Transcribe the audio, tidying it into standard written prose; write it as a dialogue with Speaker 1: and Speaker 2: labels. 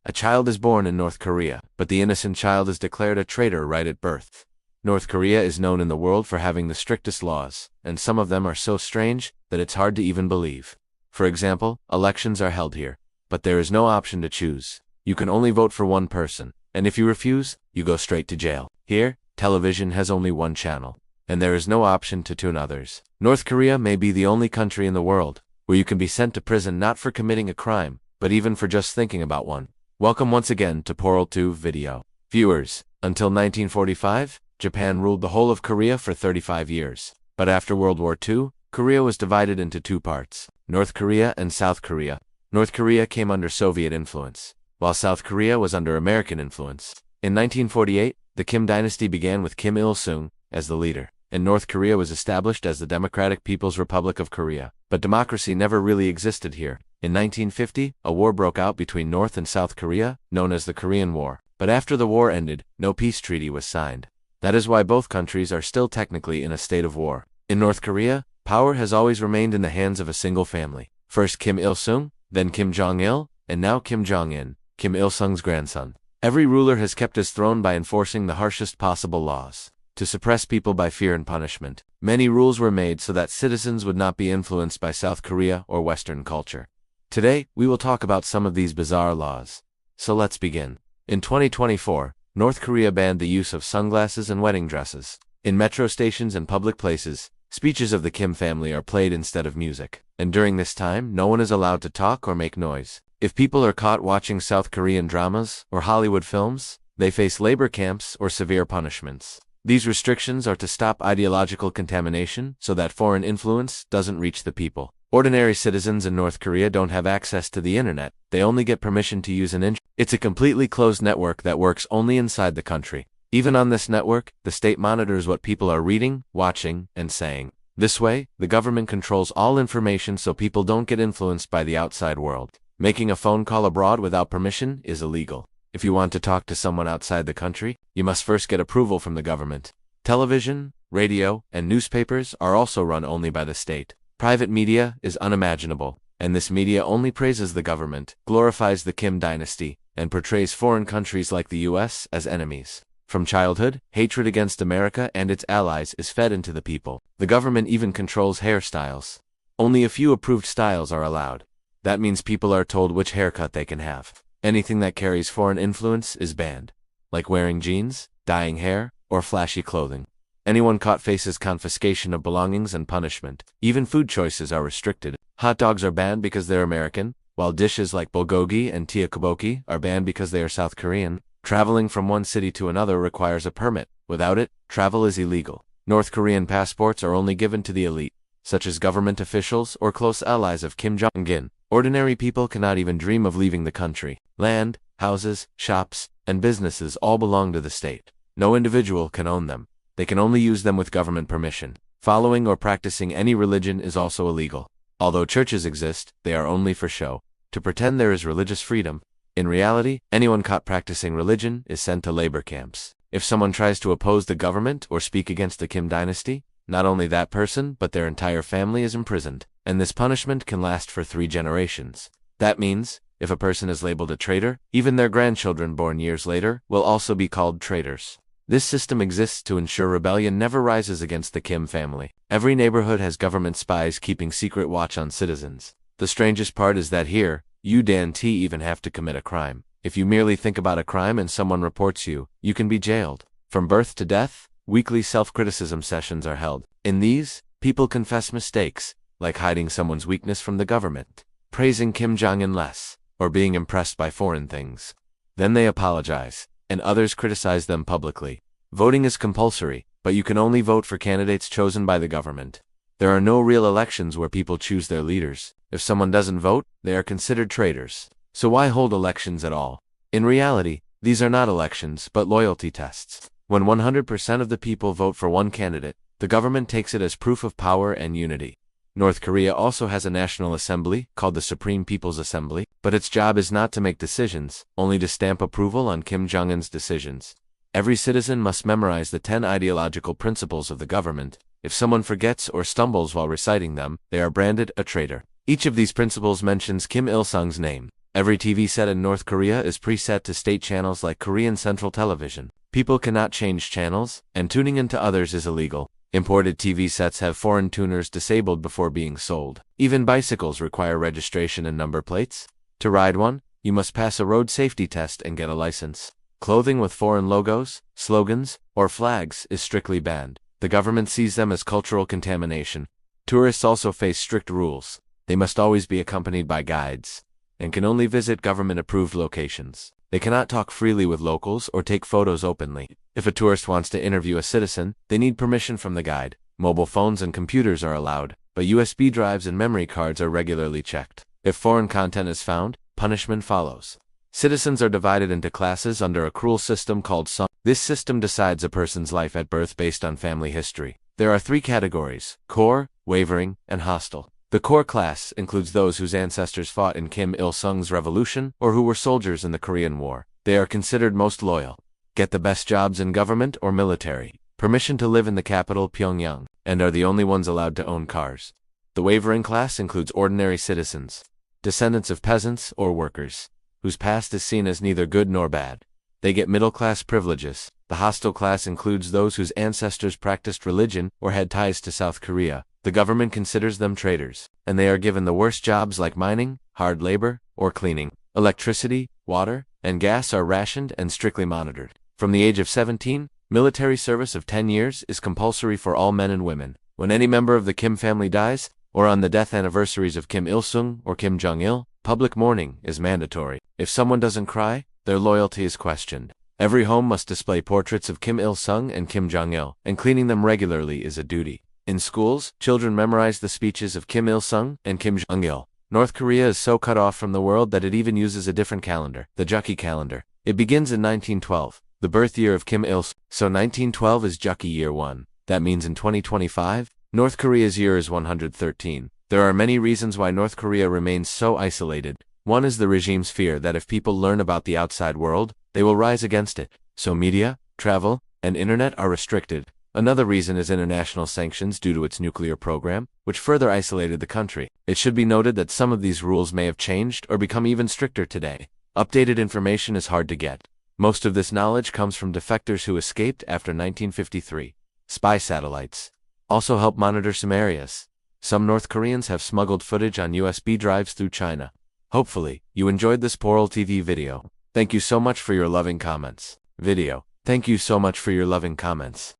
Speaker 1: A child is born in North Korea, but the innocent child is declared a traitor right at birth. North Korea is known in the world for having the strictest laws, and some of them are so strange that it's hard to even believe. For example, elections are held here, but there is no option to choose. You can only vote for one person, and if you refuse, you go straight to jail. Here, television has only one channel, and there is no option to tune others. North Korea may be the only country in the world where you can be sent to prison not for committing a crime, but even for just thinking about one. Welcome once again to Portal 2 video. Viewers, until 1945, Japan ruled the whole of Korea for 35 years. But after World War II, Korea was divided into two parts, North Korea and South Korea. North Korea came under Soviet influence, while South Korea was under American influence. In 1948, the Kim dynasty began with Kim Il-sung as the leader, and North Korea was established as the Democratic People's Republic of Korea. But democracy never really existed here. In 1950, a war broke out between North and South Korea, known as the Korean War. But after the war ended, no peace treaty was signed. That is why both countries are still technically in a state of war. In North Korea, power has always remained in the hands of a single family. First Kim Il-sung, then Kim Jong-il, and now Kim Jong Un, Kim Il-sung's grandson. Every ruler has kept his throne by enforcing the harshest possible laws to suppress people by fear and punishment. Many rules were made so that citizens would not be influenced by South Korea or Western culture. Today, we will talk about some of these bizarre laws. So let's begin. In 2024, North Korea banned the use of sunglasses and wedding dresses. In metro stations and public places, speeches of the Kim family are played instead of music. And during this time, no one is allowed to talk or make noise. If people are caught watching South Korean dramas or Hollywood films, they face labor camps or severe punishments. These restrictions are to stop ideological contamination so that foreign influence doesn't reach the people. Ordinary citizens in North Korea don't have access to the internet. They only get permission to use an internet. It's a completely closed network that works only inside the country. Even on this network, the state monitors what people are reading, watching, and saying. This way, the government controls all information so people don't get influenced by the outside world. Making a phone call abroad without permission is illegal. If you want to talk to someone outside the country, you must first get approval from the government. Television, radio, and newspapers are also run only by the state. Private media is unimaginable, and this media only praises the government, glorifies the Kim dynasty, and portrays foreign countries like the US as enemies. From childhood, hatred against America and its allies is fed into the people. The government even controls hairstyles. Only a few approved styles are allowed. That means people are told which haircut they can have. Anything that carries foreign influence is banned, like wearing jeans, dyeing hair, or flashy clothing. Anyone caught faces confiscation of belongings and punishment. Even food choices are restricted. Hot dogs are banned because they're American, while dishes like bulgogi and tteokbokki are banned because they are South Korean. Traveling from one city to another requires a permit. Without it, travel is illegal. North Korean passports are only given to the elite, such as government officials or close allies of Kim Jong Un. Ordinary people cannot even dream of leaving the country. Land, houses, shops, and businesses all belong to the state. No individual can own them. They can only use them with government permission. Following or practicing any religion is also illegal. Although churches exist, they are only for show, to pretend there is religious freedom. In reality, anyone caught practicing religion is sent to labor camps. If someone tries to oppose the government or speak against the Kim dynasty, not only that person but their entire family is imprisoned, and this punishment can last for 3 generations. That means, if a person is labeled a traitor, even their grandchildren born years later will also be called traitors. This system exists to ensure rebellion never rises against the Kim family. Every neighborhood has government spies keeping secret watch on citizens. The strangest part is that here, you don't even have to commit a crime. If you merely think about a crime and someone reports you, you can be jailed. From birth to death, weekly self-criticism sessions are held. In these, people confess mistakes, like hiding someone's weakness from the government, praising Kim Jong-un less, or being impressed by foreign things. Then they apologize, and others criticize them publicly. Voting is compulsory, but you can only vote for candidates chosen by the government. There are no real elections where people choose their leaders. If someone doesn't vote, they are considered traitors. So why hold elections at all? In reality, these are not elections, but loyalty tests. When 100% of the people vote for one candidate, the government takes it as proof of power and unity. North Korea also has a national assembly, called the Supreme People's Assembly, but its job is not to make decisions, only to stamp approval on Kim Jong-un's decisions. Every citizen must memorize the 10 ideological principles of the government. If someone forgets or stumbles while reciting them, they are branded a traitor. Each of these principles mentions Kim Il-sung's name. Every TV set in North Korea is preset to state channels like Korean Central Television. People cannot change channels, and tuning into others is illegal. Imported TV sets have foreign tuners disabled before being sold. Even bicycles require registration and number plates. To ride one, you must pass a road safety test and get a license. Clothing with foreign logos, slogans, or flags is strictly banned. The government sees them as cultural contamination. Tourists also face strict rules. They must always be accompanied by guides, and can only visit government-approved locations. They cannot talk freely with locals or take photos openly. If a tourist wants to interview a citizen, they need permission from the guide. Mobile phones and computers are allowed, but USB drives and memory cards are regularly checked. If foreign content is found, punishment follows. Citizens are divided into classes under a cruel system called Sung. This system decides a person's life at birth based on family history. There are 3 categories: core, wavering, and hostile. The core class includes those whose ancestors fought in Kim Il-sung's revolution or who were soldiers in the Korean War. They are considered most loyal, get the best jobs in government or military, permission to live in the capital Pyongyang, and are the only ones allowed to own cars. The wavering class includes ordinary citizens, descendants of peasants or workers, whose past is seen as neither good nor bad. They get middle-class privileges. The hostile class includes those whose ancestors practiced religion or had ties to South Korea. The government considers them traitors, and they are given the worst jobs like mining, hard labor, or cleaning. Electricity, water, and gas are rationed and strictly monitored. From the age of 17, military service of 10 years is compulsory for all men and women. When any member of the Kim family dies, or on the death anniversaries of Kim Il-sung or Kim Jong-il, public mourning is mandatory. If someone doesn't cry, their loyalty is questioned. Every home must display portraits of Kim Il-sung and Kim Jong-il, and cleaning them regularly is a duty. In schools, children memorize the speeches of Kim Il-sung and Kim Jong-il. North Korea is so cut off from the world that it even uses a different calendar, the Jukki calendar. It begins in 1912, the birth year of Kim Il-sung, so 1912 is Jukki year 1. That means in 2025, North Korea's year is 113. There are many reasons why North Korea remains so isolated. One is the regime's fear that if people learn about the outside world, they will rise against it, so media, travel, and internet are restricted. Another reason is international sanctions due to its nuclear program, which further isolated the country. It should be noted that some of these rules may have changed or become even stricter today. Updated information is hard to get. Most of this knowledge comes from defectors who escaped after 1953. Spy satellites also help monitor some areas. Some North Koreans have smuggled footage on USB drives through China. Hopefully, you enjoyed this Poral TV video. Thank you so much for your loving comments. Thank you so much for your loving comments.